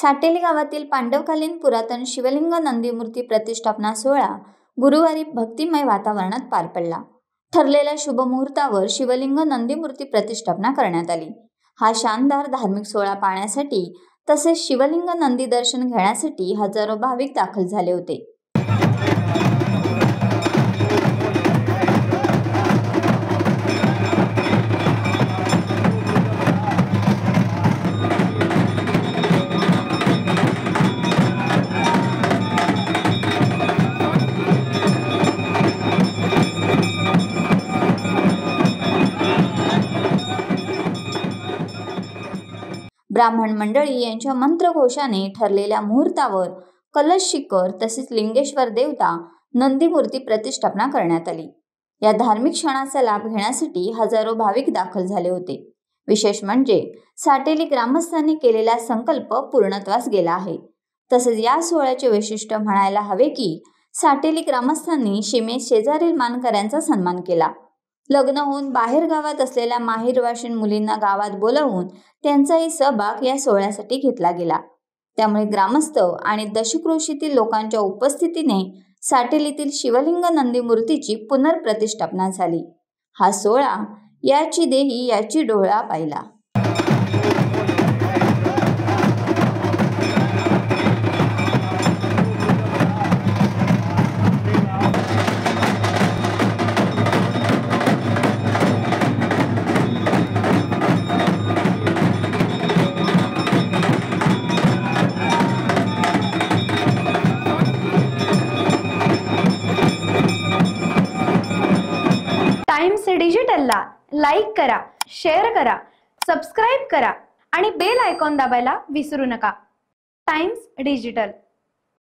साटेली गावातील पांडवकालीन पुरातन शिवलिंग नंदीमूर्ती प्रतिष्ठापना सोहळा गुरुवारी भक्तिमय वातावरणात पार पडला। ठरलेल्या शुभ मुहूर्तावर शिवलिंग नंदीमूर्ती प्रतिष्ठापना करण्यात आली। हा शानदार धार्मिक सोहळा पाहण्यासाठी तसेच शिवलिंग नंदी दर्शन घेण्यासाठी हजारो भाविक दाखल झाले होते। ब्राह्मण मंडळी यांच्या मंत्रघोषाने ठरलेल्या मुहूर्तावर कलश शिखर तसेच लिंगेश्वर देवता नंदी मूर्ती प्रतिष्ठापना करण्यात आली। या धार्मिक क्षणाचा लाभ घेण्यासाठी हजारो भाविक दाखल झाले होते। विशेष म्हणजे साटेली ग्रामस्थांनी केलेला संकल्प पूर्णत्वास गेला आहे। तसेच या सोहळ्याचे वैशिष्ट्य म्हणायला हवे की साटेली ग्रामस्थांनी सीमेत शेजारील मानकऱ्यांचा सन्मान केला। लग्न होऊन बाहेर गावात असलेल्या माहेरवाशीण मुलींना गावात बोलावून त्यांचाही सहभाग या सोहळ्यासाठी घेतला गेला। त्यामुळे ग्रामस्थ आणि दशक्रोशीतील लोकांच्या उपस्थितीने साटेलीतील शिवलिंग नंदी मूर्तीची पुनर्प्रतिष्ठापना झाली। हा सोहळा याची देही याची डोळा पाहिला। टाइम्स डिजिटलला लाईक करा, शेअर करा, सबस्क्राईब करा आणि बेल आयकॉन दाबायला विसरू नका। Times digital.